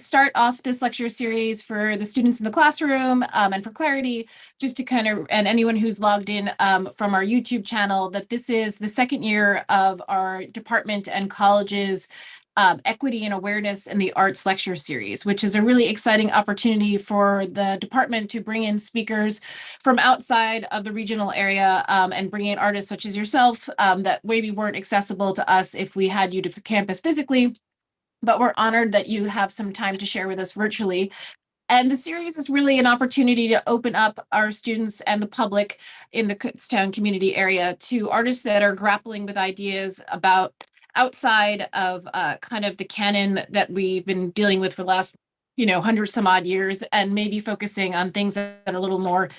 start off this lecture series for the students in the classroom and for clarity, just to kind of, and anyone who's logged in from our YouTube channel, that this is the second year of our department and college's Equity and Awareness in the Arts lecture series, which is a really exciting opportunity for the department to bring in speakers from outside of the regional area and bring in artists such as yourself that maybe weren't accessible to us if we had you to campus physically. But we're honored that you have some time to share with us virtually. And the series is really an opportunity to open up our students and the public in the Kutztown community area to artists that are grappling with ideas about outside of kind of the canon that we've been dealing with for the last, 100 some odd years, and maybe focusing on things that are a little more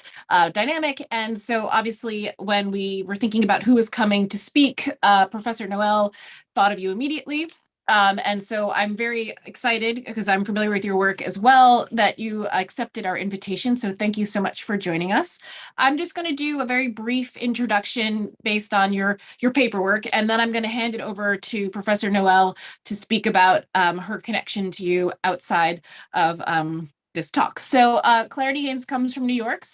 dynamic. And so obviously, when we were thinking about who was coming to speak, Professor Noel thought of you immediately. And so I'm very excited, because I'm familiar with your work as well, that you accepted our invitation. So thank you so much for joining us. I'm just going to do a very brief introduction based on your paperwork, and then I'm going to hand it over to Professor Noel to speak about her connection to you outside of this talk. So Clarity Haynes comes from New York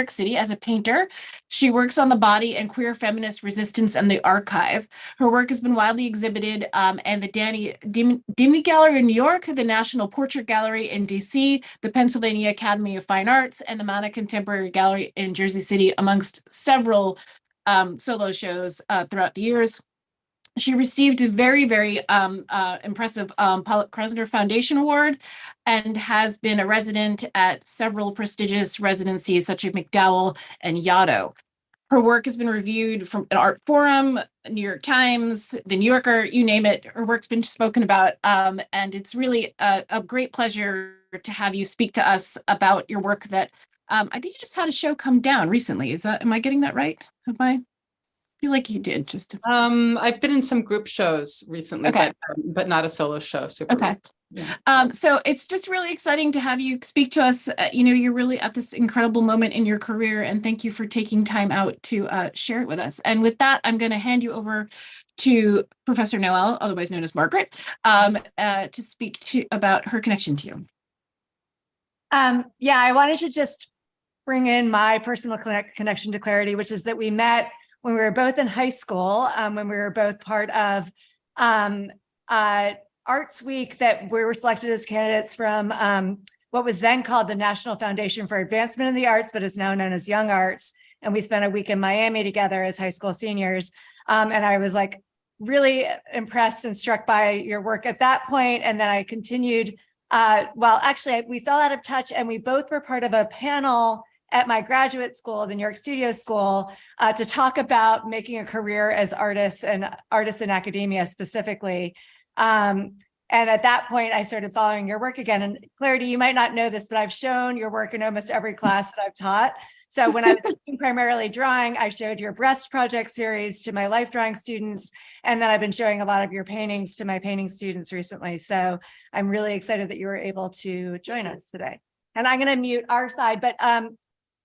City as a painter. She works on the body and queer feminist resistance and the archive. Her work has been widely exhibited and the Denny Dimin Gallery in New York, the National Portrait Gallery in DC, the Pennsylvania Academy of Fine Arts, and the Mana Contemporary Gallery in Jersey City, amongst several solo shows throughout the years. She received a very, very impressive Pollock-Krasner Foundation Award and has been a resident at several prestigious residencies such as MacDowell and Yaddo. Her work has been reviewed from an ArtForum, New York Times, The New Yorker, you name it. Her work's been spoken about, and it's really a great pleasure to have you speak to us about your work that I think you just had a show come down recently. Am I getting that right? I feel like you did just. I've been in some group shows recently, okay. but not a solo show. Okay. Yeah. So it's just really exciting to have you speak to us. You're really at this incredible moment in your career, and thank you for taking time out to share it with us. And with that, I'm going to hand you over to Professor Noel, otherwise known as Margaret, to speak about her connection to you. Yeah, I wanted to just bring in my personal connection to Clarity, which is that we met when we were both in high school, when we were both part of Arts Week, that we were selected as candidates from what was then called the National Foundation for Advancement in the Arts, but is now known as Young Arts. And we spent a week in Miami together as high school seniors. And I was like really impressed and struck by your work at that point. And then I continued, we fell out of touch, and we both were part of a panel at my graduate school, the New York Studio School, to talk about making a career as artists and artists in academia specifically. And at that point, I started following your work again. And Clarity, you might not know this, but I've shown your work in almost every class that I've taught. So when I was teaching primarily drawing, I showed your Breast Project series to my life drawing students. And then I've been showing a lot of your paintings to my painting students recently. So I'm really excited that you were able to join us today. And I'm going to mute our side, but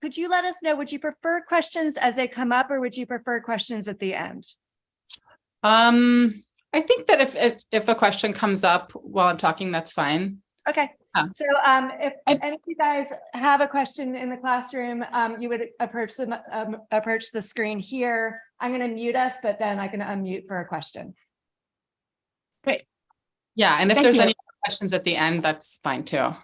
could you let us know, would you prefer questions as they come up, or would you prefer questions at the end? I think that if a question comes up while I'm talking, that's fine. Okay. So if any of you guys have a question in the classroom, you would approach the screen here. I'm going to mute us, but then I can unmute for a question. Great. Yeah, and if there's any questions at the end, that's fine too.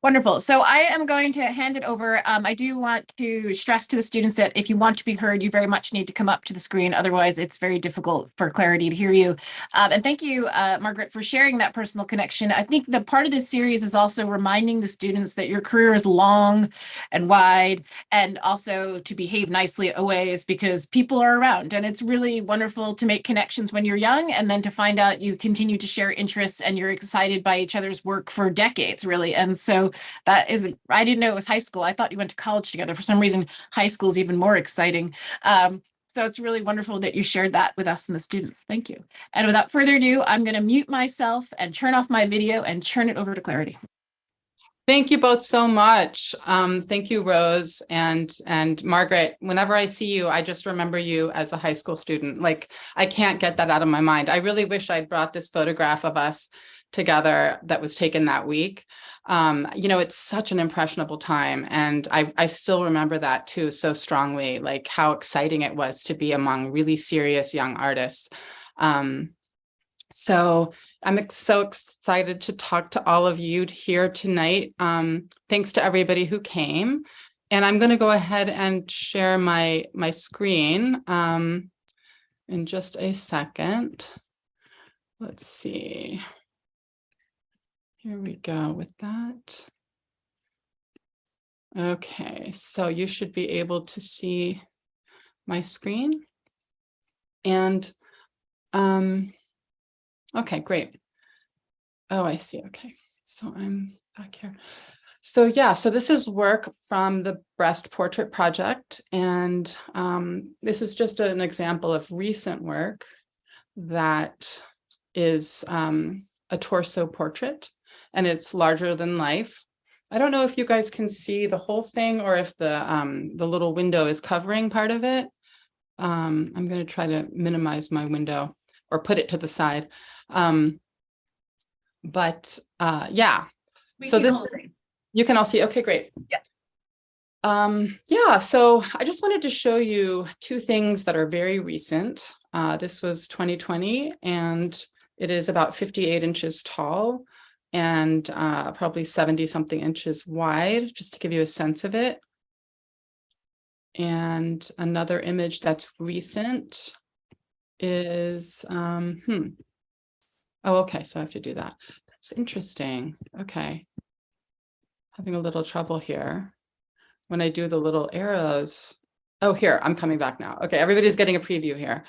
Wonderful. So I am going to hand it over. I do want to stress to the students that if you want to be heard, you very much need to come up to the screen. Otherwise, it's very difficult for Clarity to hear you. And thank you, Margaret, for sharing that personal connection. I think the part of this series is also reminding the students that your career is long and wide, and also to behave nicely always, because people are around. And it's really wonderful to make connections when you're young, and then to find out you continue to share interests and you're excited by each other's work for decades, really. And so that is, I didn't know it was high school. I thought you went to college together. For some reason, high school is even more exciting. So it's really wonderful that you shared that with us and the students. Thank you. And without further ado, I'm going to mute myself and turn off my video and turn it over to Clarity. Thank you both so much. Thank you, Rose and Margaret. Whenever I see you, I just remember you as a high school student. Like, I can't get that out of my mind. I really wish I'd brought this photograph of us together that was taken that week. It's such an impressionable time. And I still remember that too, so strongly, like how exciting it was to be among really serious young artists. So I'm so excited to talk to all of you here tonight. Thanks to everybody who came. And I'm going to go ahead and share my screen in just a second. Let's see. Here we go with that. Okay, so you should be able to see my screen. And okay, great. Oh, I see. Okay, so I'm back here. So yeah, so this is work from the Breast Portrait Project. And this is just an example of recent work that is a torso portrait, and it's larger than life. I don't know if you guys can see the whole thing or if the little window is covering part of it. I'm going to try to minimize my window or put it to the side. Yeah. So this, you can all see. Okay, great. Yeah. Yeah, so I just wanted to show you two things that are very recent. This was 2020, and it is about 58 inches tall and probably 70 something inches wide, just to give you a sense of it. And another image that's recent is, oh, okay, so I have to do that. That's interesting. Okay. Having a little trouble here. When I do the little arrows, oh, here, I'm coming back now. Okay, everybody's getting a preview here.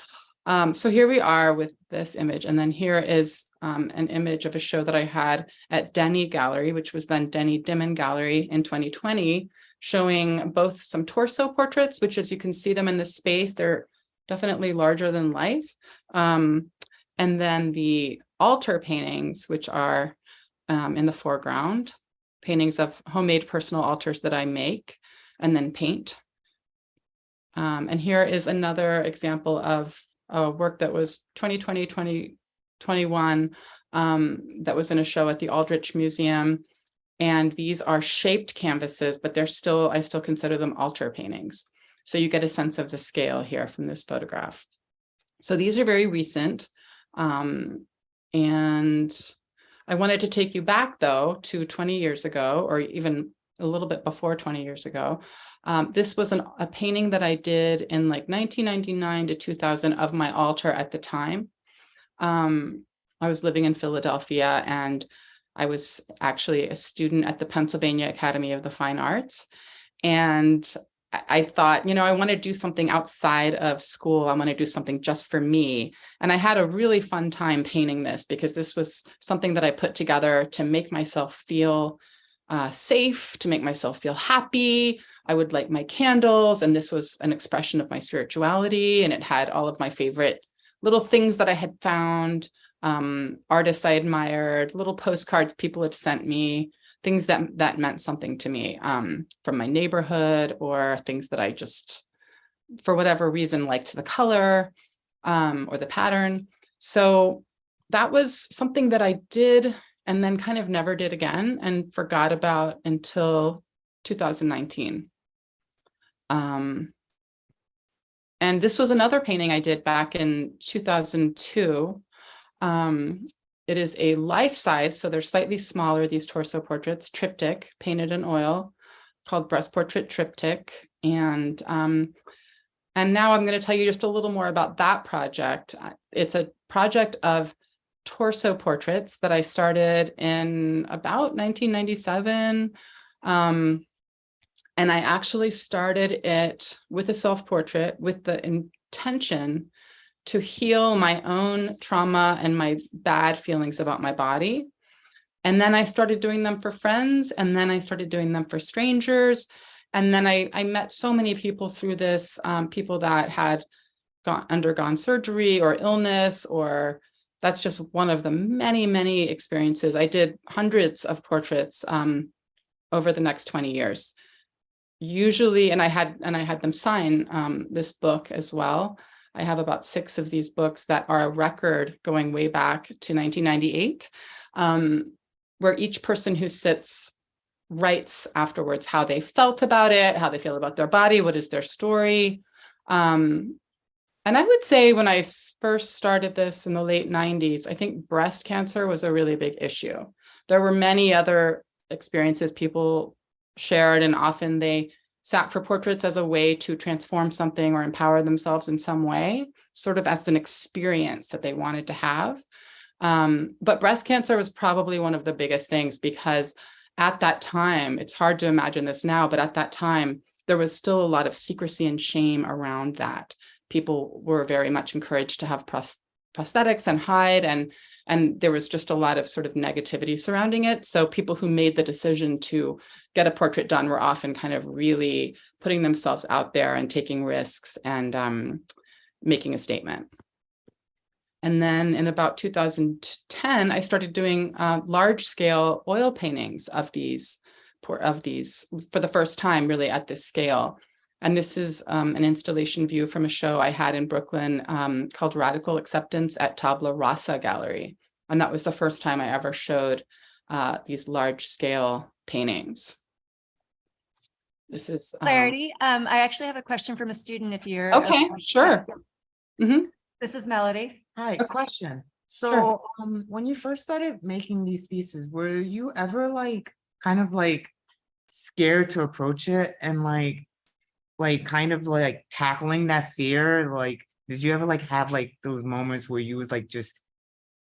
So here we are with this image. And then here is an image of a show that I had at Denny Gallery, which was then Denny Dimin Gallery in 2020, showing both some torso portraits, which as you can see them in this space, they're definitely larger than life. And then the altar paintings, which are in the foreground, paintings of homemade personal altars that I make and then paint. And here is another example of work that was 2020, 2021, that was in a show at the Aldrich Museum. And these are shaped canvases, but they're still, I still consider them altar paintings. So you get a sense of the scale here from this photograph. So these are very recent. And I wanted to take you back though to 20 years ago, or even a little bit before 20 years ago. This was a painting that I did in like 1999 to 2000 of my altar at the time. I was living in Philadelphia, and I was actually a student at the Pennsylvania Academy of the Fine Arts. And I thought, I want to do something outside of school. I want to do something just for me. And I had a really fun time painting this, because this was something that I put together to make myself feel safe, to make myself feel happy. I would light my candles, and this was an expression of my spirituality. And it had all of my favorite little things that I had found, artists I admired, little postcards people had sent me, things that meant something to me from my neighborhood, or things that I just, for whatever reason, liked the color or the pattern. So that was something that I did and then kind of never did again and forgot about until 2019. And this was another painting I did back in 2002. It is a life-size, so they're slightly smaller, these torso portraits, triptych, painted in oil, called Breast Portrait Triptych. And now I'm going to tell you just a little more about that project. It's a project of torso portraits that I started in about 1997. And I actually started it with a self-portrait with the intention to heal my own trauma and my bad feelings about my body. And then I started doing them for friends, and then I started doing them for strangers. And then I met so many people through this, people that had undergone surgery or illness, or that's just one of the many, many experiences. I did hundreds of portraits over the next 20 years. Usually, and I had them sign this book as well. I have about 6 of these books that are a record going way back to 1998. where each person who sits writes afterwards how they felt about it, how they feel about their body, what is their story. And I would say when I first started this in the late 90s, I think breast cancer was a really big issue. There were many other experiences people shared, and often they sat for portraits as a way to transform something or empower themselves in some way, sort of as an experience that they wanted to have. But breast cancer was probably one of the biggest things, because at that time, it's hard to imagine this now, but at that time, there was still a lot of secrecy and shame around that. People were very much encouraged to have prosthetics and hide, and there was just a lot of sort of negativity surrounding it. So people who made the decision to get a portrait done were often kind of really putting themselves out there and taking risks and making a statement. And then in about 2010, I started doing large-scale oil paintings of these for the first time, really at this scale. And this is an installation view from a show I had in Brooklyn called Radical Acceptance at Tabula Rasa Gallery. And that was the first time I ever showed these large-scale paintings. This is Clarity. I actually have a question from a student if you're okay, sure. Mm-hmm. This is Melody. Hi, a question. So, Sure. when you first started making these pieces, were you ever like kind of like scared to approach it and like kind of like tackling that fear? Like, did you ever like have like those moments where you was like just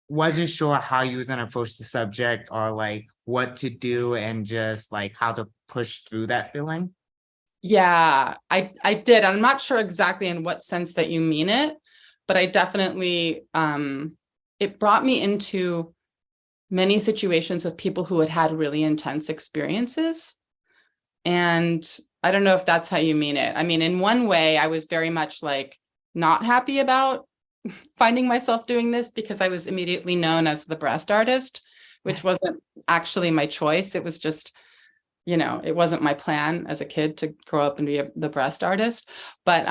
wasn't sure how you was gonna approach the subject or like what to do and just like how to push through that feeling? Yeah, I did. I'm not sure exactly in what sense that you mean it, but I definitely, it brought me into many situations with people who had had really intense experiences. And I don't know if that's how you mean it. I mean, in one way, I was very much like not happy about finding myself doing this because I was immediately known as the breast artist, which wasn't actually my choice. It was just, you know, it wasn't my plan as a kid to grow up and be the breast artist. But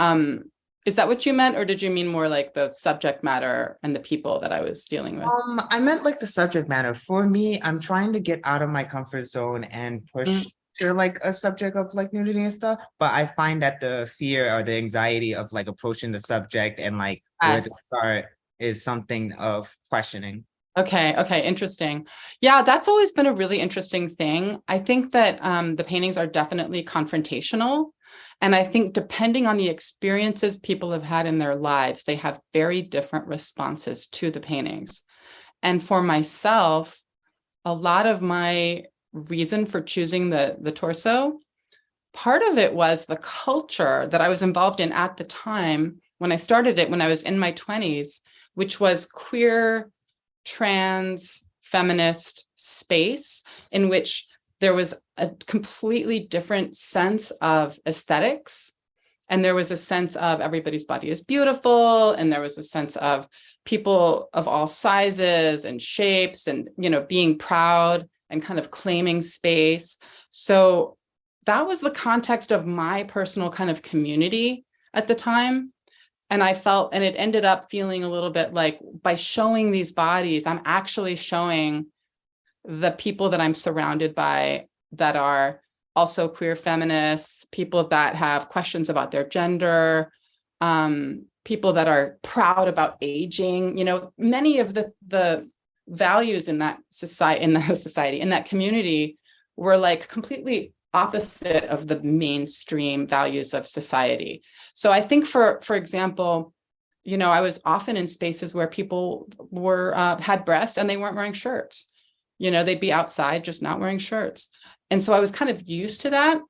is that what you meant? Or did you mean more like the subject matter and the people that I was dealing with? I meant like the subject matter. For me, I'm trying to get out of my comfort zone and push to like a subject of like nudity and stuff. But I find that the fear or the anxiety of like approaching the subject and like where to start is something of questioning. Okay, interesting. Yeah, that's always been a really interesting thing. I think that the paintings are definitely confrontational. And I think depending on the experiences people have had in their lives, they have very different responses to the paintings. And for myself, a lot of my reason for choosing the torso, part of it was the culture that I was involved in at the time when I started it, when I was in my 20s, which was queer, trans, feminist space in which there was a completely different sense of aesthetics. And there was a sense of everybody's body is beautiful. And there was a sense of people of all sizes and shapes and, you know, being proud and kind of claiming space. So that was the context of my personal kind of community at the time. And I felt, and it ended up feeling a little bit like by showing these bodies, I'm actually showing the people that I'm surrounded by that are also queer feminists, people that have questions about their gender, people that are proud about aging. You know, many of the values in that society, in that community, were like completely opposite of the mainstream values of society. So I think, for example, you know, I was often in spaces where people were had breasts and they weren't wearing shirts. You know, they'd be outside just not wearing shirts. And so I was kind of used to that.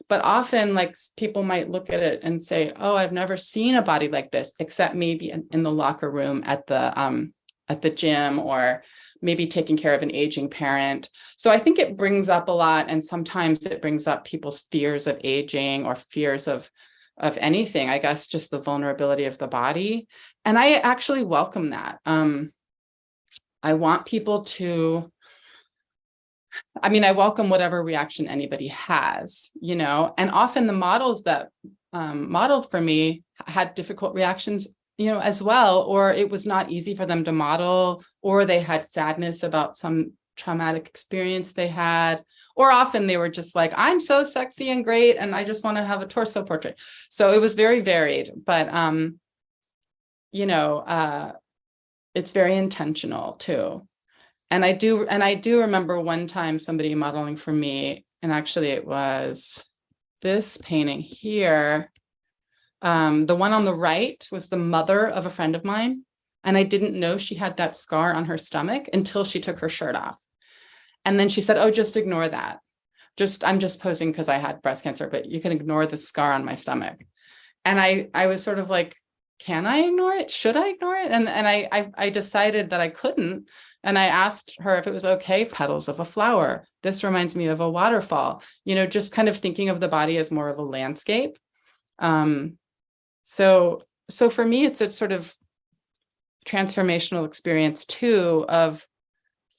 But often, like, people might look at it and say, oh, I've never seen a body like this, except maybe in the locker room at the gym, or maybe taking care of an aging parent. So I think it brings up a lot. And sometimes it brings up people's fears of aging or fears of anything, I guess, just the vulnerability of the body. And I actually welcome that. I want people to, I mean, I welcome whatever reaction anybody has, you know, and often the models that modeled for me had difficult reactions, you know, as well, or it was not easy for them to model, or they had sadness about some traumatic experience they had, or often they were just like, I'm so sexy and great, and I just want to have a torso portrait. So it was very varied, but it's very intentional too. And I do remember one time somebody modeling for me, and actually it was this painting here. The one on the right was the mother of a friend of mine. And I didn't know she had that scar on her stomach until she took her shirt off. And then she said, oh, just ignore that. I'm just posing because I had breast cancer, but you can ignore the scar on my stomach. And I was sort of like, can I ignore it? Should I ignore it? And I decided that I couldn't. And I asked her if it was okay, petals of a flower. This reminds me of a waterfall, just kind of thinking of the body as more of a landscape. So for me, it's a sort of transformational experience too, of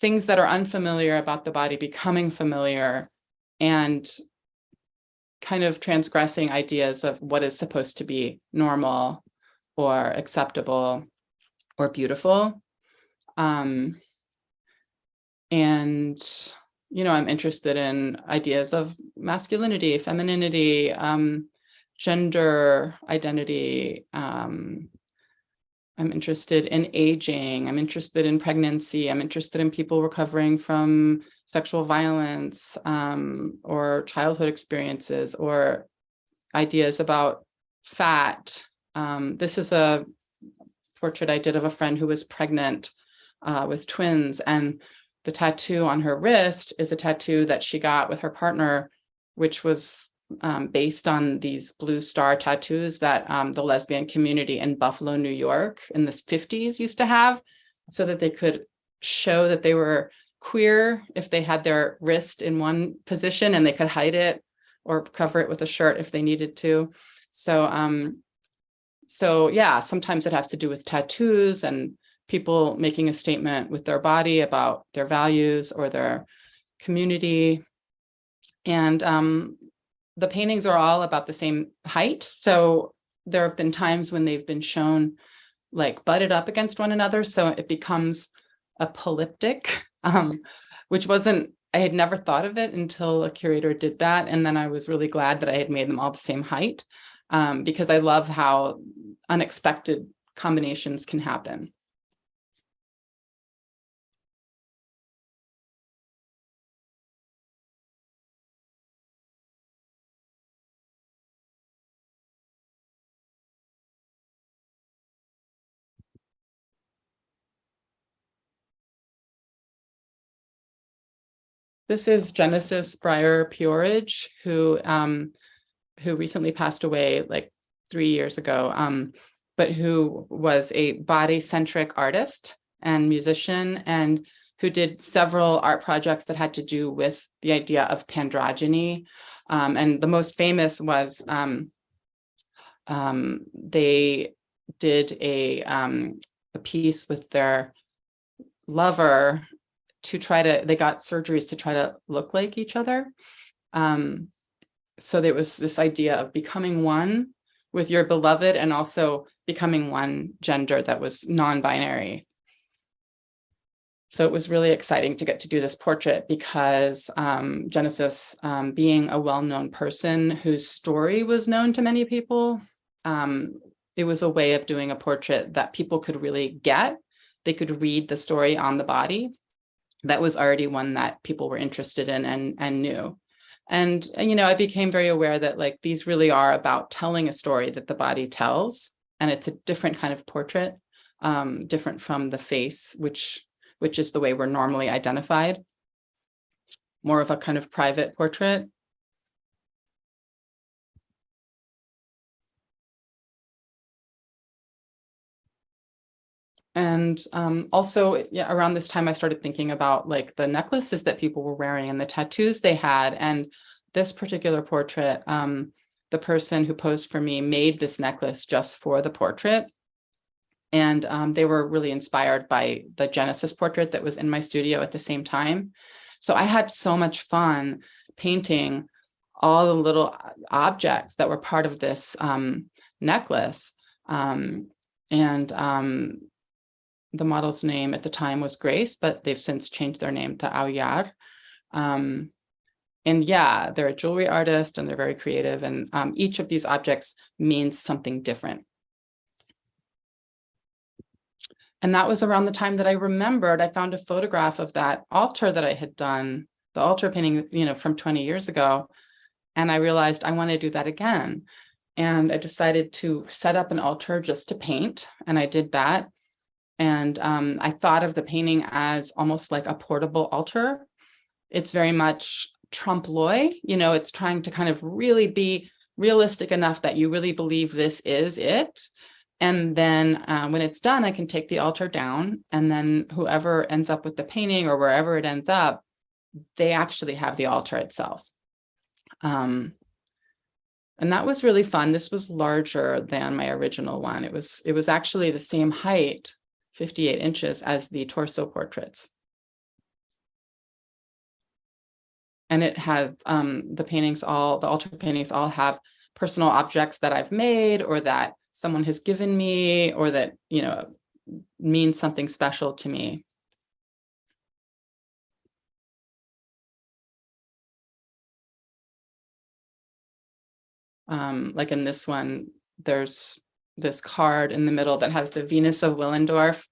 things that are unfamiliar about the body becoming familiar, and kind of transgressing ideas of what is supposed to be normal or acceptable or beautiful. And, I'm interested in ideas of masculinity, femininity, gender identity. I'm interested in aging. I'm interested in pregnancy. I'm interested in people recovering from sexual violence, or childhood experiences, or ideas about fat. This is a portrait I did of a friend who was pregnant with twins, and the tattoo on her wrist is a tattoo that she got with her partner, which was based on these blue star tattoos that the lesbian community in Buffalo, New York in the 50s used to have, so that they could show that they were queer if they had their wrist in one position, and they could hide it or cover it with a shirt if they needed to. So yeah, sometimes it has to do with tattoos and people making a statement with their body about their values or their community. And the paintings are all about the same height. So there have been times when they've been shown like butted up against one another. So it becomes a polyptych, which I had never thought of it until a curator did that. And then I was really glad that I had made them all the same height, because I love how unexpected combinations can happen. This is Genesis Breyer Peorage, who recently passed away like 3 years ago, but who was a body-centric artist and musician, and who did several art projects that had to do with the idea of androgyny. And the most famous was they did a piece with their lover they got surgeries to try to look like each other. So there was this idea of becoming one with your beloved and also becoming one gender that was non-binary. So it was really exciting to get to do this portrait because Genesis, being a well-known person whose story was known to many people, it was a way of doing a portrait that people could really get. They could read the story on the body. That was already one that people were interested in and knew. And, I became very aware that like these really are about telling a story that the body tells. And it's a different kind of portrait, different from the face, which is the way we're normally identified. More of a kind of private portrait. And also, yeah, around this time, I started thinking about like the necklaces that people were wearing and the tattoos they had. And this particular portrait, the person who posed for me made this necklace just for the portrait. And they were really inspired by the Genesis portrait that was in my studio at the same time. So I had so much fun painting all the little objects that were part of this necklace. the model's name at the time was Grace, but they've since changed their name to Aoyar. And yeah, they're a jewelry artist and they're very creative, and each of these objects means something different. And that was around the time that I remembered, I found a photograph of that altar that I had done, the altar painting, you know, from 20 years ago. And I realized I want to do that again. And I decided to set up an altar just to paint. And I did that. And I thought of the painting as almost like a portable altar. It's very much trompe l'oeil, you know, it's trying to kind of really be realistic enough that you really believe this is it. And then when it's done, I can take the altar down, and then whoever ends up with the painting or wherever it ends up, they actually have the altar itself. And that was really fun. This was larger than my original one. It was actually the same height, 58 inches, as the torso portraits. And it has the altar paintings all have personal objects that I've made or that someone has given me or that, you know, means something special to me. Like in this one, there's this card in the middle that has the Venus of Willendorf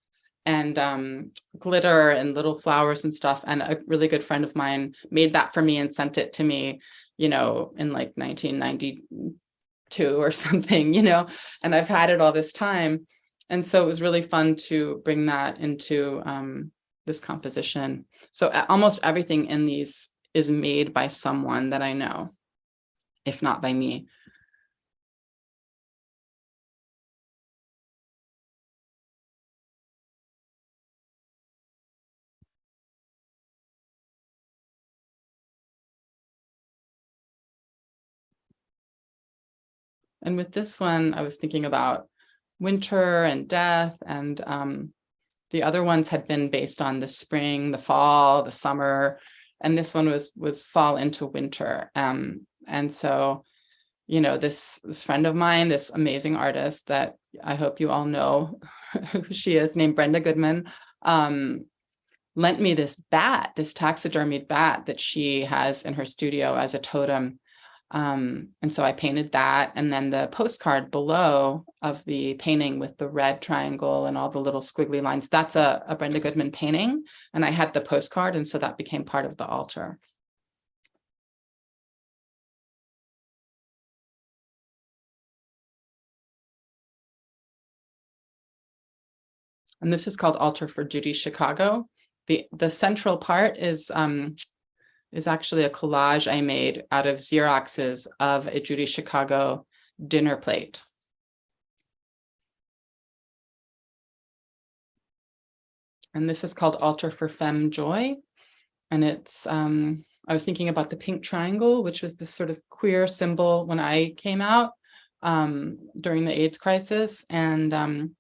and glitter and little flowers and stuff. And a really good friend of mine made that for me and sent it to me, you know, in like 1992 or something, you know, and I've had it all this time. And so it was really fun to bring that into this composition. So almost everything in these is made by someone that I know, if not by me. And with this one, I was thinking about winter and death, and the other ones had been based on the spring, the fall, the summer, and this one was fall into winter. And so, you know, this friend of mine, this amazing artist that I hope you all know who she is, named Brenda Goodman, lent me this bat, this taxidermied bat that she has in her studio as a totem. And so I painted that, and then the postcard below of the painting with the red triangle and all the little squiggly lines, that's a Brenda Goodman painting, and I had the postcard, and so that became part of the altar. And this is called Altar for Judy Chicago. The central part is actually a collage I made out of Xeroxes of a Judy Chicago dinner plate. And this is called Altar for Femme Joy. And it's, I was thinking about the pink triangle, which was this sort of queer symbol when I came out during the AIDS crisis. And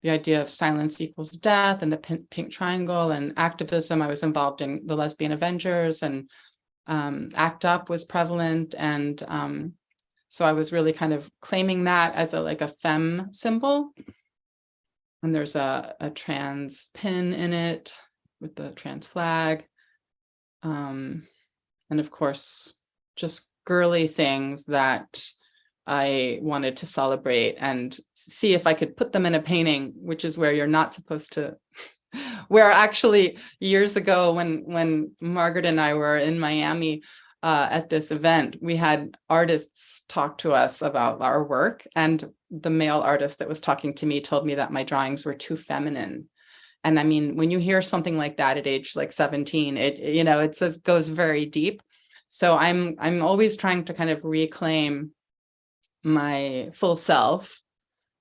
the idea of silence equals death and the pink triangle and activism. I was involved in the Lesbian Avengers, and ACT UP was prevalent. And so I was really kind of claiming that as a femme symbol. And there's a trans pin in it with the trans flag. And of course, just girly things that I wanted to celebrate and see if I could put them in a painting, which is where you're not supposed to, where actually years ago when Margaret and I were in Miami at this event, we had artists talk to us about our work, and the male artist that was talking to me told me that my drawings were too feminine. And I mean, when you hear something like that at age like 17, it just goes very deep. So I'm always trying to kind of reclaim my full self.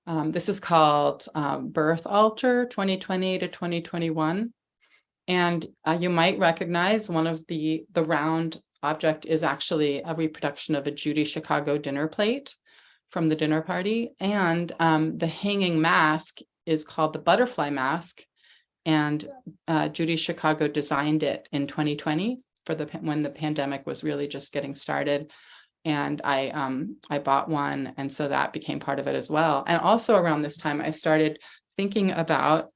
This is called Birth Altar 2020 to 2021. And you might recognize one of the round object is actually a reproduction of a Judy Chicago dinner plate from the dinner party. And the hanging mask is called the butterfly mask. And Judy Chicago designed it in 2020 when the pandemic was really just getting started. And I bought one, and so that became part of it as well. And also around this time, I started thinking about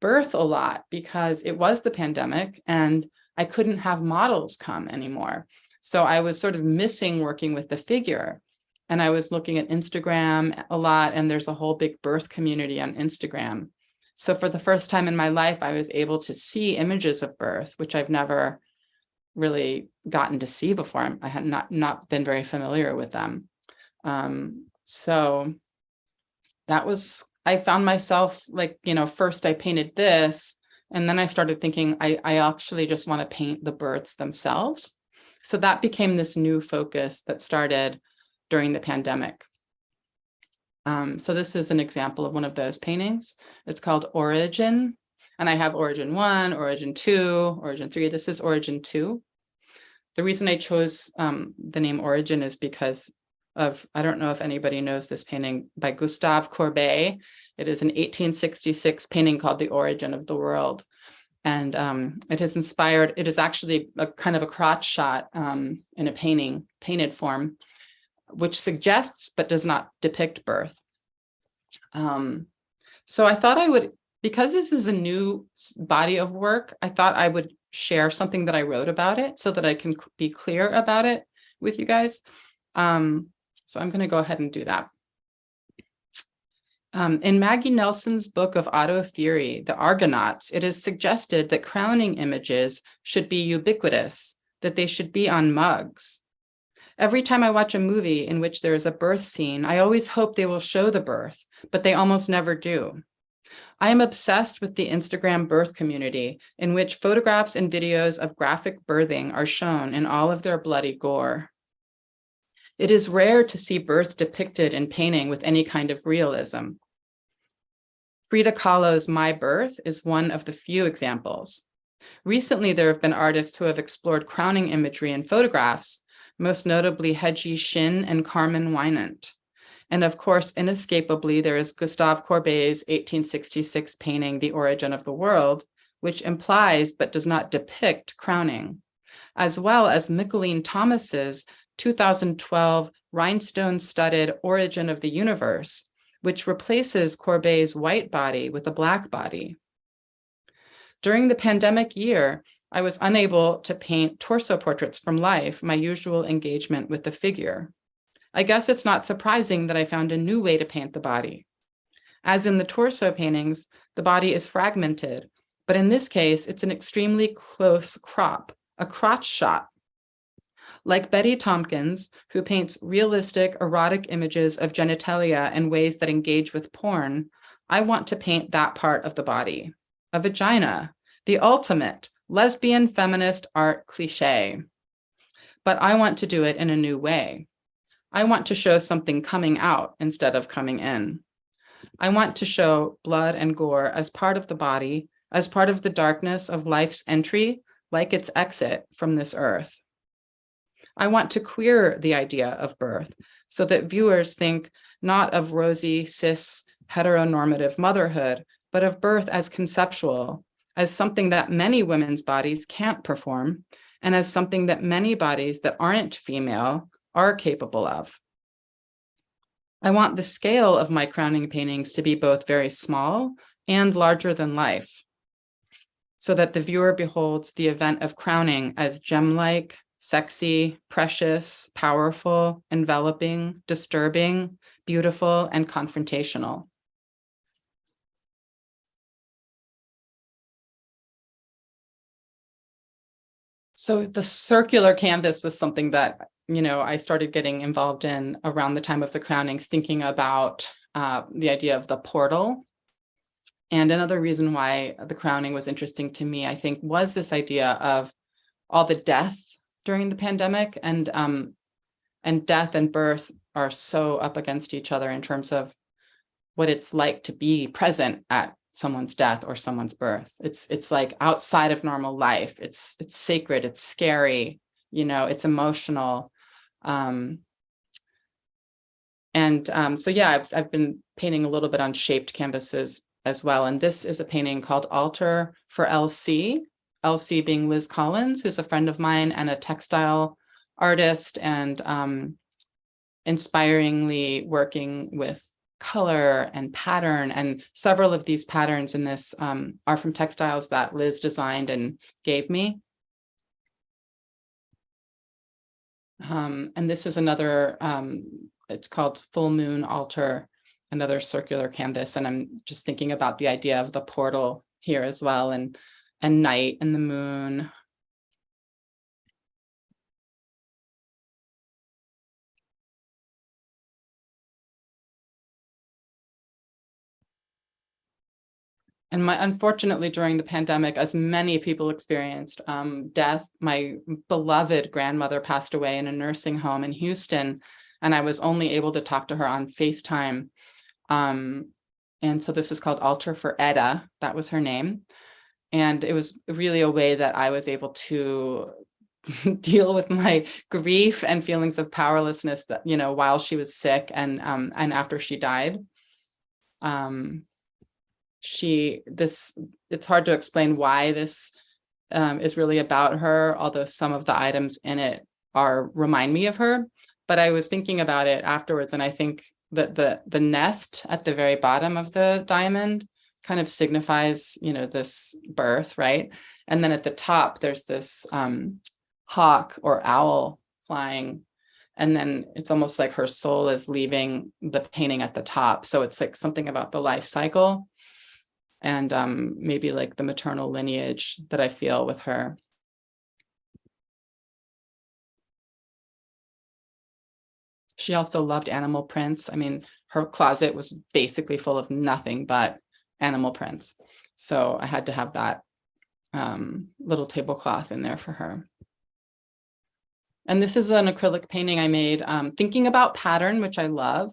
birth a lot because it was the pandemic and I couldn't have models come anymore. So I was sort of missing working with the figure. And I was looking at Instagram a lot, and there's a whole big birth community on Instagram. So for the first time in my life, I was able to see images of birth, which I've never really gotten to see before. I had not been very familiar with them. So that was, I found myself like, first I painted this, and then I started thinking I actually just want to paint the births themselves. So that became this new focus that started during the pandemic. So this is an example of one of those paintings. It's called Origin, and I have Origin 1, Origin 2, Origin 3. This is Origin 2. The reason I chose the name Origin is because of, I don't know if anybody knows this painting by Gustave Courbet. It is an 1866 painting called The Origin of the World. And it has inspired, it is actually a kind of a crotch shot in a painted form, which suggests but does not depict birth. So I thought I would, because this is a new body of work, I thought I would share something that I wrote about it so that I can be clear about it with you guys. So I'm going to go ahead and do that. In Maggie Nelson's book of auto theory, The Argonauts, it is suggested that crowning images should be ubiquitous, that they should be on mugs. Every time I watch a movie in which there is a birth scene, I always hope they will show the birth, but they almost never do. I am obsessed with the Instagram birth community, in which photographs and videos of graphic birthing are shown in all of their bloody gore. It is rare to see birth depicted in painting with any kind of realism. Frida Kahlo's My Birth is one of the few examples. Recently, there have been artists who have explored crowning imagery in photographs, most notably Hedgie Shin and Carmen Wynant. And of course, inescapably, there is Gustave Courbet's 1866 painting, The Origin of the World, which implies but does not depict crowning, as well as Mickalene Thomas's 2012 rhinestone-studded Origin of the Universe, which replaces Courbet's white body with a black body. During the pandemic year, I was unable to paint torso portraits from life, my usual engagement with the figure. I guess it's not surprising that I found a new way to paint the body. As in the torso paintings, the body is fragmented, but in this case, it's an extremely close crop, a crotch shot. Like Betty Tompkins, who paints realistic, erotic images of genitalia in ways that engage with porn, I want to paint that part of the body, a vagina, the ultimate lesbian feminist art cliche. But I want to do it in a new way. I want to show something coming out instead of coming in. I want to show blood and gore as part of the body, as part of the darkness of life's entry, like its exit from this earth. I want to queer the idea of birth so that viewers think not of rosy, cis, heteronormative motherhood, but of birth as conceptual, as something that many women's bodies can't perform, and as something that many bodies that aren't female are capable of. I want the scale of my crowning paintings to be both very small and larger than life, so that the viewer beholds the event of crowning as gem-like, sexy, precious, powerful, enveloping, disturbing, beautiful, and confrontational. So the circular canvas was something that, I started getting involved in around the time of the crownings, thinking about the idea of the portal. And another reason why the crowning was interesting to me, I think, was this idea of all the death during the pandemic, and death and birth are so up against each other in terms of what it's like to be present at someone's death or someone's birth. It's like outside of normal life. It's sacred. It's scary. It's emotional. So yeah, I've been painting a little bit on shaped canvases as well. And this is a painting called Altar for LC. LC being Liz Collins, who's a friend of mine and a textile artist, and inspiringly working with color and pattern. And several of these patterns in this are from textiles that Liz designed and gave me. And this is another, it's called Full Moon Altar, another circular canvas. And I'm just thinking about the idea of the portal here as well, and night and the moon. And unfortunately, during the pandemic, as many people experienced death, my beloved grandmother passed away in a nursing home in Houston, and I was only able to talk to her on FaceTime. And so this is called Altar for Edda. That was her name. And it was really a way that I was able to deal with my grief and feelings of powerlessness that, you know, while she was sick and after she died. It's hard to explain why this is really about her, although some of the items in it remind me of her. But I was thinking about it afterwards, and I think that the nest at the very bottom of the diamond kind of signifies, you know, this birth, right? And then at the top, there's this hawk or owl flying. And then it's almost like her soul is leaving the painting at the top. So it's like something about the life cycle and maybe like the maternal lineage that I feel with her. She also loved animal prints. I mean, her closet was basically full of nothing but animal prints. So I had to have that little tablecloth in there for her. And this is an acrylic painting I made thinking about pattern, which I love,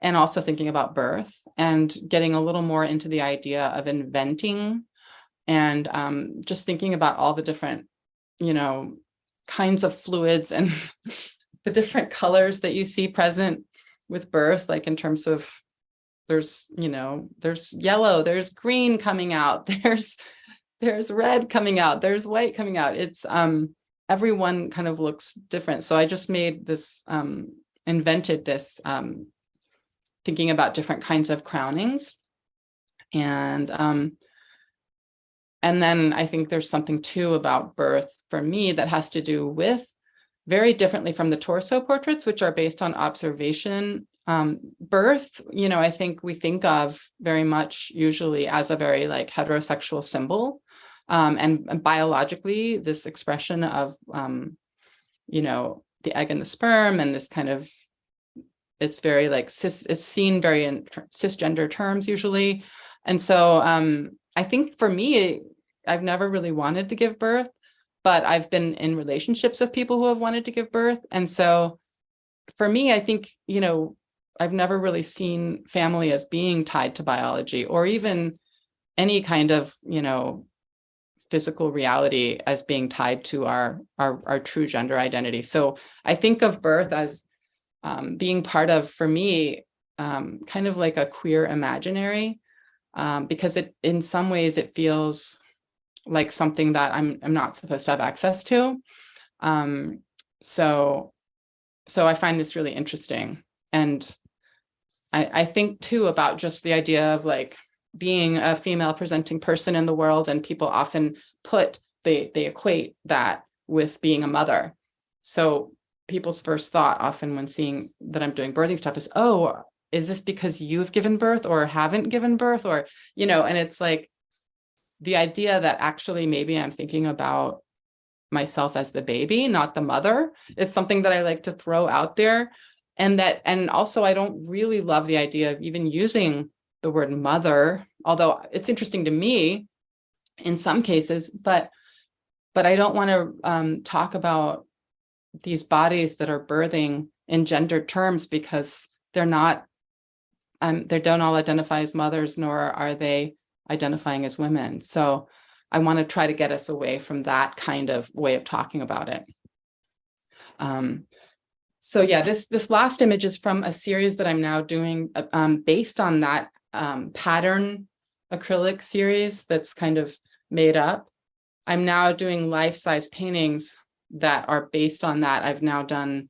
and also thinking about birth and getting a little more into the idea of inventing and just thinking about all the different, you know, kinds of fluids and the different colors that you see present with birth, like in terms of there's, you know, there's yellow, there's green coming out, there's red coming out, there's white coming out. It's everyone kind of looks different. So I just made this, invented this, thinking about different kinds of crownings. And then I think there's something too about birth for me that has to do with very differently from the torso portraits, which are based on observation. Birth, you know, I think we think of very much usually as a very like heterosexual symbol. And biologically, this expression of, you know, the egg and the sperm and this kind of, it's very like it's seen very in cisgender terms usually. And so I think for me, I've never really wanted to give birth, but I've been in relationships with people who have wanted to give birth. And so for me, I think, you know, I've never really seen family as being tied to biology or even any kind of, you know, physical reality as being tied to our true gender identity. So I think of birth as being part of, for me, kind of like a queer imaginary, because it, in some ways, it feels like something that I'm not supposed to have access to. So I find this really interesting. And I think too about just the idea of like being a female presenting person in the world, and people often they equate that with being a mother. So people's first thought often when seeing that I'm doing birthing stuff is, oh, is this because you've given birth or haven't given birth, or, you know, and it's like the idea that actually maybe I'm thinking about myself as the baby, not the mother, is something that I like to throw out there. And also I don't really love the idea of even using the word mother, although it's interesting to me in some cases, but I don't want to talk about these bodies that are birthing in gendered terms, because they're not, they don't all identify as mothers, nor are they identifying as women. So I want to try to get us away from that kind of way of talking about it. So yeah, this last image is from a series that I'm now doing based on that pattern acrylic series that's kind of made up. I'm now doing life-size paintings that are based on that. I've now done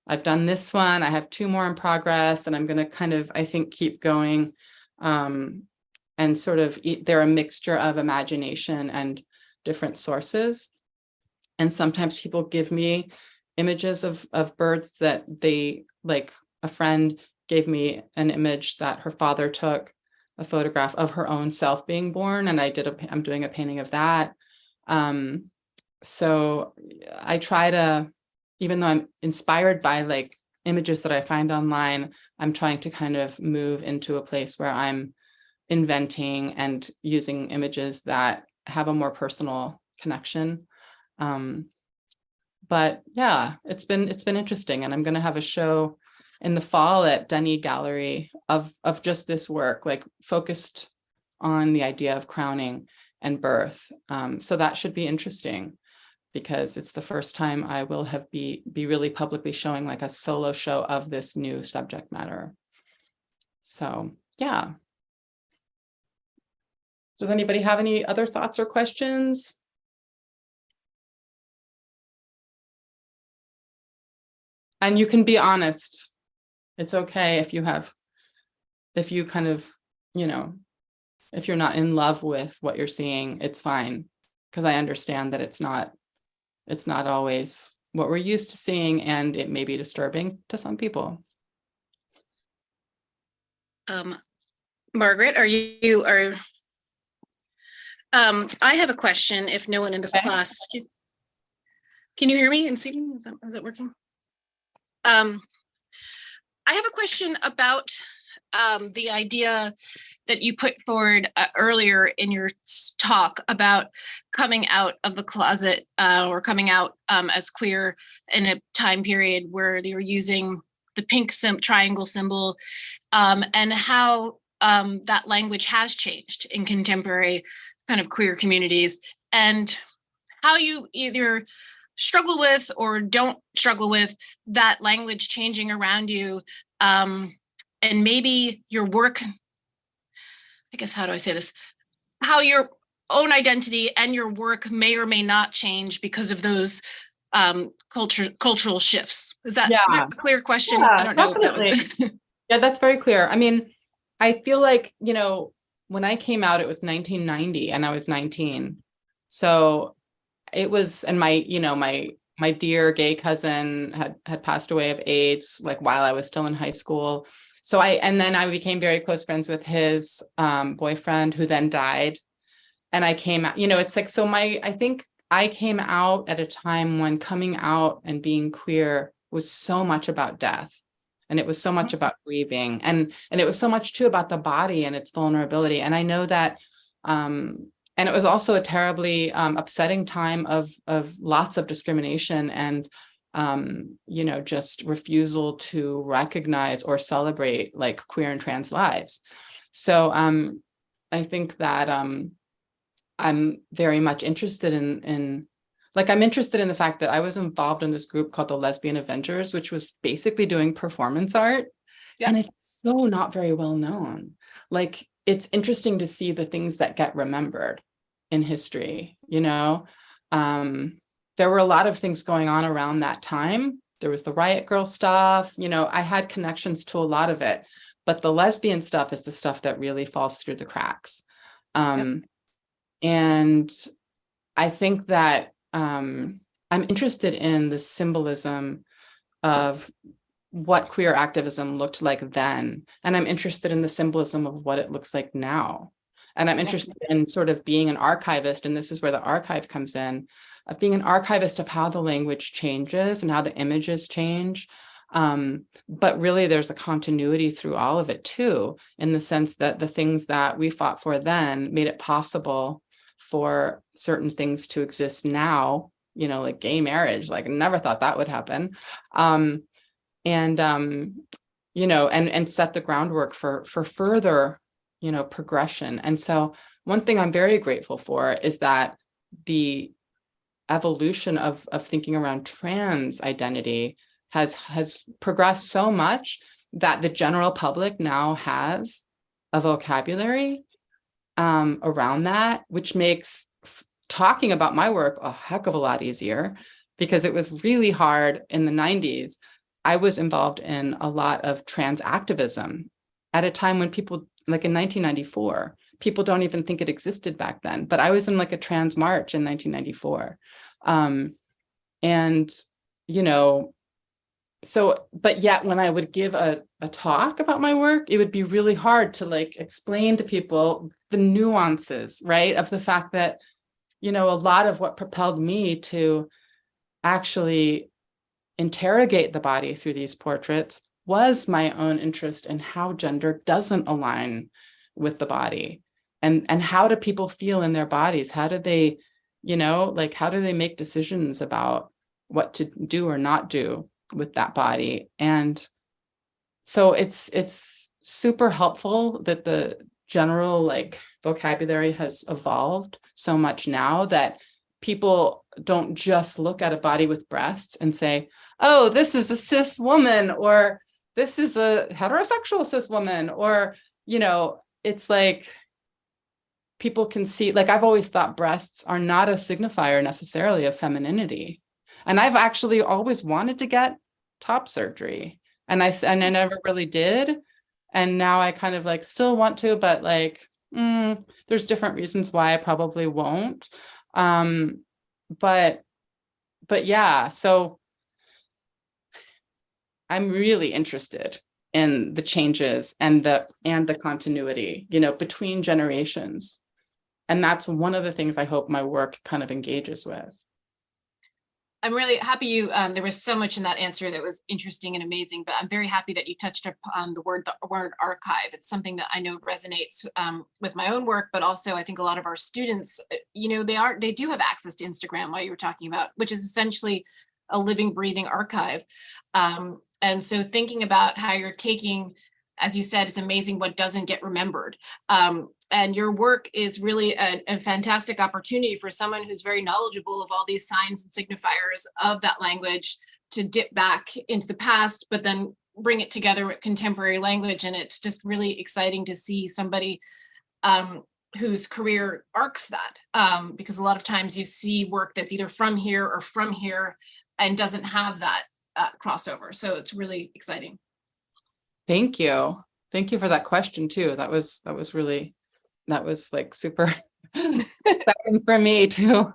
I've done this one, I have 2 more in progress, and I'm going to kind of, I think, keep going. And sort of, they're a mixture of imagination and different sources. And sometimes people give me images of birds that they, like a friend gave me an image that her father took, a photograph of her own self being born, and I'm doing a painting of that. So I try to, even though I'm inspired by like images that I find online, I'm trying to kind of move into a place where I'm inventing and using images that have a more personal connection. But yeah, it's been interesting, and I'm going to have a show in the fall at Denny Gallery of just this work, like focused on the idea of crowning and birth. So that should be interesting, because it's the first time I will be really publicly showing like a solo show of this new subject matter. So yeah. Does anybody have any other thoughts or questions? And you can be honest. It's okay if you kind of, if you're not in love with what you're seeing, it's fine. Because I understand that it's not always what we're used to seeing, and it may be disturbing to some people. Margaret, I have a question if no one in the class, can you hear me and see me? Is that working? I have a question about the idea that you put forward earlier in your talk about coming out of the closet or coming out as queer in a time period where they were using the pink triangle symbol, and how that language has changed in contemporary kind of queer communities, and how you either struggle with or don't struggle with that language changing around you, and maybe your work, I guess, how do I say this? How your own identity and your work may or may not change because of those cultural shifts. Is that a clear question? Yeah, I don't know definitely. if that was Yeah, that's very clear. I mean, I feel like, when I came out, it was 1990 and I was 19. So it was, and my dear gay cousin had passed away of AIDS, like while I was still in high school. So then I became very close friends with his boyfriend, who then died. And I came out, it's like, so I think I came out at a time when coming out and being queer was so much about death. And it was so much about grieving, and it was so much too about the body and its vulnerability. And I know that, and it was also a terribly upsetting time of lots of discrimination and, just refusal to recognize or celebrate like queer and trans lives. So I think that I'm very much interested I'm interested in the fact that I was involved in this group called the Lesbian Avengers, which was basically doing performance art. Yeah. And it's so not very well known. Like, it's interesting to see the things that get remembered in history, There were a lot of things going on around that time. There was the Riot Girl stuff, I had connections to a lot of it, but the lesbian stuff is the stuff that really falls through the cracks. And I think that I'm interested in the symbolism of what queer activism looked like then. And I'm interested in the symbolism of what it looks like now. And I'm interested in sort of being an archivist, and this is where the archive comes in, of being an archivist of how the language changes and how the images change. But really there's a continuity through all of it too, in the sense that the things that we fought for then made it possible for certain things to exist now, like gay marriage. Like, I never thought that would happen. And set the groundwork for further, progression. And so one thing I'm very grateful for is that the evolution of thinking around trans identity has progressed so much that the general public now has a vocabulary around that, which makes talking about my work a heck of a lot easier, because it was really hard in the 90s I was involved in a lot of trans activism at a time when people, like in 1994, people don't even think it existed back then, but I was in like a trans march in 1994. And, you know, so, but yet when I would give a talk about my work, it would be really hard to like explain to people the nuances, right? Of the fact that, you know, a lot of what propelled me to actually interrogate the body through these portraits was my own interest in how gender doesn't align with the body, and how do people feel in their bodies? How do they, you know, like, how do they make decisions about what to do or not do with that body? And so it's super helpful that the general like vocabulary has evolved so much now that people don't just look at a body with breasts and say, oh, this is a cis woman, or this is a heterosexual cis woman, or, you know, it's like people can see, like, I've always thought breasts are not a signifier necessarily of femininity. And I've actually always wanted to get top surgery, and I never really did. And now I kind of like still want to, but like, there's different reasons why I probably won't. But yeah, so I'm really interested in the changes and the continuity, you know, between generations. And that's one of the things I hope my work kind of engages with. I'm really happy you, there was so much in that answer that was interesting and amazing, but I'm very happy that you touched upon the word archive. It's something that I know resonates with my own work, but also I think a lot of our students, you know, they do have access to Instagram, what you were talking about, which is essentially a living, breathing archive. And so thinking about how you're taking, as you said, it's amazing what doesn't get remembered. And your work is really a fantastic opportunity for someone who's very knowledgeable of all these signs and signifiers of that language to dip back into the past, but then bring it together with contemporary language. And it's just really exciting to see somebody whose career arcs that, because a lot of times you see work that's either from here or from here and doesn't have that crossover. So it's really exciting. Thank you. Thank you for that question too. That was like super exciting for me too.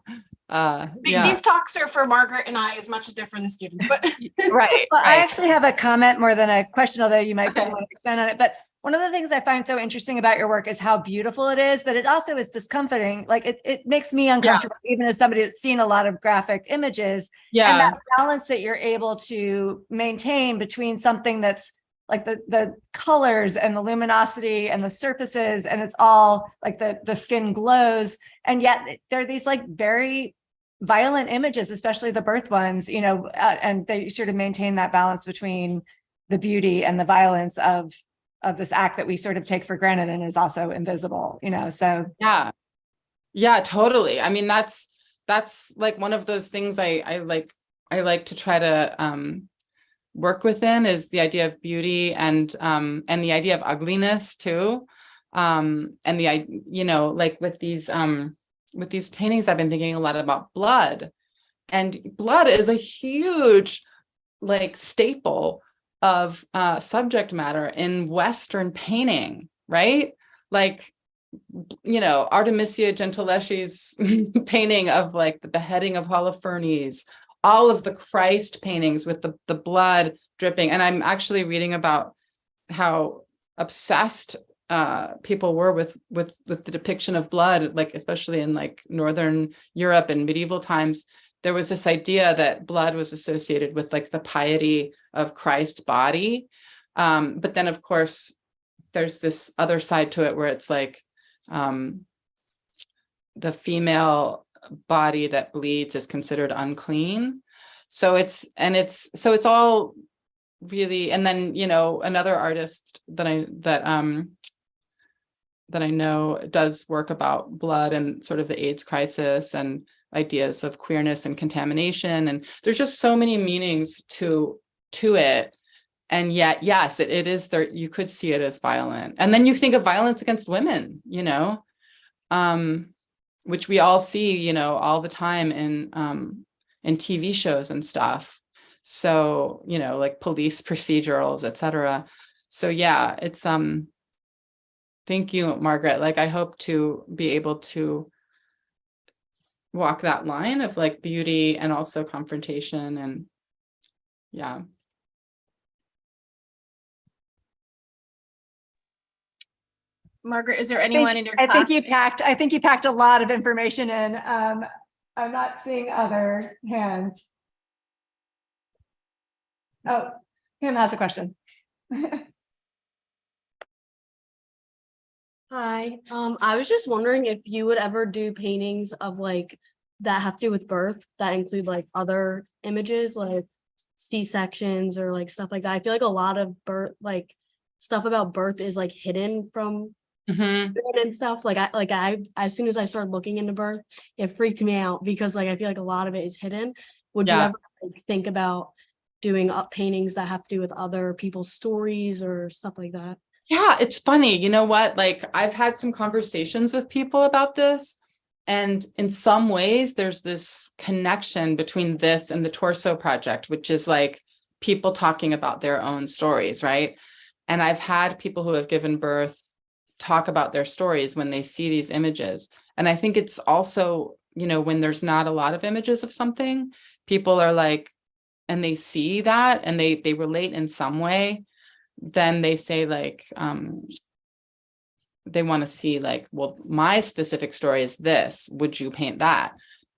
Yeah. These talks are for Margaret and I as much as they're for the students, but right. Well, right. I actually have a comment more than a question, although you might want to expand on it. But one of the things I find so interesting about your work is how beautiful it is, but it also is discomforting. Like it makes me uncomfortable, even as somebody that's seen a lot of graphic images. Yeah. And that balance that you're able to maintain between something that's like the colors and the luminosity and the surfaces, and it's all like the skin glows. And yet there are these like very violent images, especially the birth ones, you know, and they sort of maintain that balance between the beauty and the violence of this act that we sort of take for granted and is also invisible, you know, so. Yeah, totally. I mean, that's like one of those things I like to try to work within, is the idea of beauty and the idea of ugliness too. And you know, like with these paintings, I've been thinking a lot about blood, and blood is a huge like staple of subject matter in Western painting, right? Like, you know, Artemisia Gentileschi's painting of like the beheading of Holofernes, all of the Christ paintings with the blood dripping. And I'm actually reading about how obsessed people were with the depiction of blood, like especially in like Northern Europe in medieval times. There was this idea that blood was associated with like the piety of Christ's body. But then of course, there's this other side to it where it's like the female body that bleeds is considered unclean. So it's all really, and then, you know, another artist that I know does work about blood and sort of the AIDS crisis and ideas of queerness and contamination. And there's just so many meanings to it. And yet, yes, it is there. You could see it as violent. And then you think of violence against women, you know, which we all see, you know, all the time in TV shows and stuff. So, you know, like police procedurals, etc. So yeah, it's thank you, Margaret. Like, I hope to be able to walk that line of like beauty and also confrontation, and yeah. Margaret, is there anyone in your class? I think you packed a lot of information in. I'm not seeing other hands. Oh, Kim has a question. Hi, I was just wondering if you would ever do paintings of like that have to do with birth that include like other images like C-sections or like stuff like that. I feel like a lot of birth, like stuff about birth is like hidden from Mhm. and stuff. I as soon as I started looking into birth, it freaked me out because like I feel like a lot of it is hidden. Would you Yeah. ever like, think about doing up paintings that have to do with other people's stories or stuff like that? Yeah, it's funny. You know what? Like, I've had some conversations with people about this, and in some ways, there's this connection between this and the Torso Project, which is like people talking about their own stories, right? And I've had people who have given birth talk about their stories when they see these images. And I think it's also, you know, when there's not a lot of images of something, people are like, and they see that and they relate in some way, then they say like, they want to see like, well, my specific story is this, would you paint that?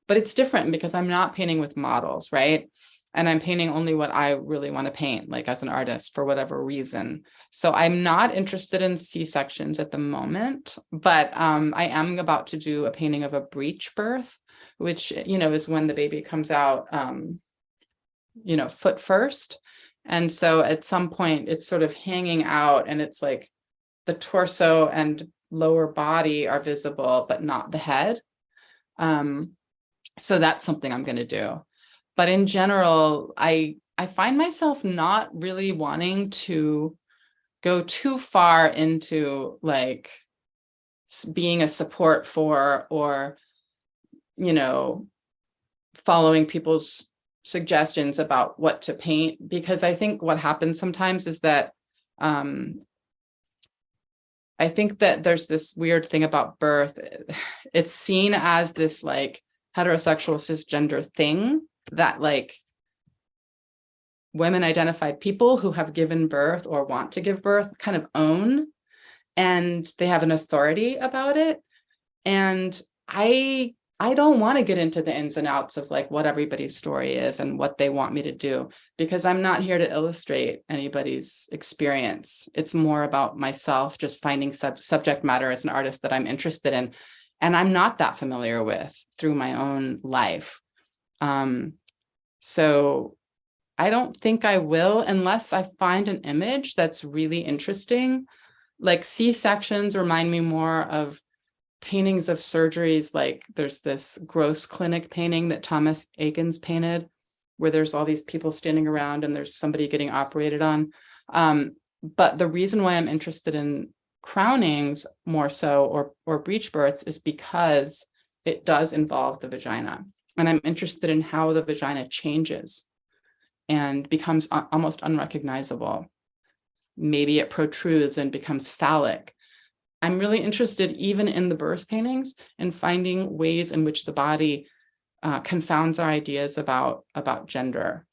But it's different because I'm not painting with models, right? And I'm painting only what I really want to paint, like as an artist for whatever reason. So I'm not interested in C-sections at the moment, but I am about to do a painting of a breech birth, which, you know, is when the baby comes out, you know, foot first. And so at some point it's sort of hanging out and it's like the torso and lower body are visible, but not the head. So that's something I'm going to do. But in general, I find myself not really wanting to go too far into like being a support for, or, you know, following people's suggestions about what to paint, because I think what happens sometimes is that I think that there's this weird thing about birth. It's seen as this like heterosexual cisgender thing that like women identified people who have given birth or want to give birth kind of own, and they have an authority about it. And I don't want to get into the ins and outs of like what everybody's story is and what they want me to do, because I'm not here to illustrate anybody's experience. It's more about myself just finding subject matter as an artist that I'm interested in, and I'm not that familiar with through my own life. So I don't think I will unless I find an image that's really interesting. Like C-sections remind me more of paintings of surgeries. Like there's this gross clinic painting that Thomas Eakins painted where there's all these people standing around and there's somebody getting operated on. But the reason why I'm interested in crownings more so, or breech births, is because it does involve the vagina. And I'm interested in how the vagina changes and becomes almost unrecognizable. Maybe it protrudes and becomes phallic. I'm really interested even in the birth paintings and finding ways in which the body confounds our ideas about gender.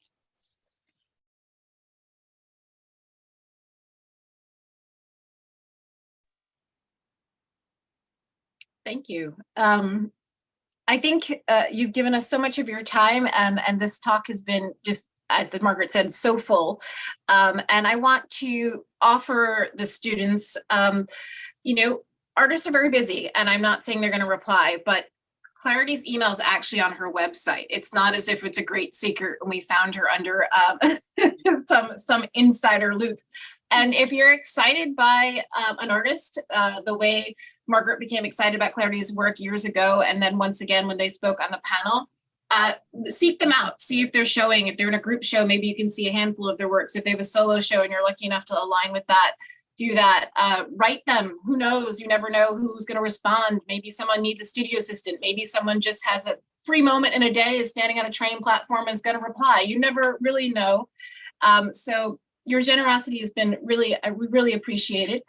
Thank you. I think you've given us so much of your time, and this talk has been just, as Margaret said, so full. And I want to offer the students, you know, artists are very busy, and I'm not saying they're going to reply, but Clarity's email is actually on her website. It's not as if it's a great secret and we found her under some insider loop. And if you're excited by an artist, the way Margaret became excited about Clarity's work years ago, and then once again when they spoke on the panel, seek them out, see if they're showing. If they're in a group show, maybe you can see a handful of their works. If they have a solo show and you're lucky enough to align with that, do that. Write them. Who knows? You never know who's going to respond. Maybe someone needs a studio assistant. Maybe someone just has a free moment in a day is standing on a train platform and is going to reply. You never really know. So your generosity has been really, we really appreciate it.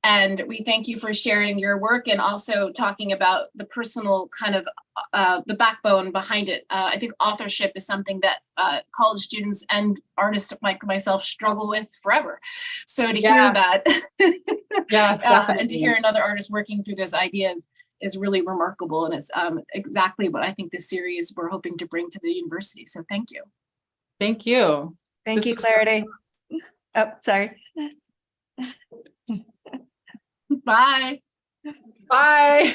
And we thank you for sharing your work and also talking about the personal kind of the backbone behind it. I think authorship is something that college students and artists like myself struggle with forever. So to hear that, Yes, and to hear another artist working through those ideas is really remarkable. And it's exactly what I think this series we're hoping to bring to the university. So thank you. Thank you. Thank This you, was- Clarity. Oh, sorry. Bye. Bye.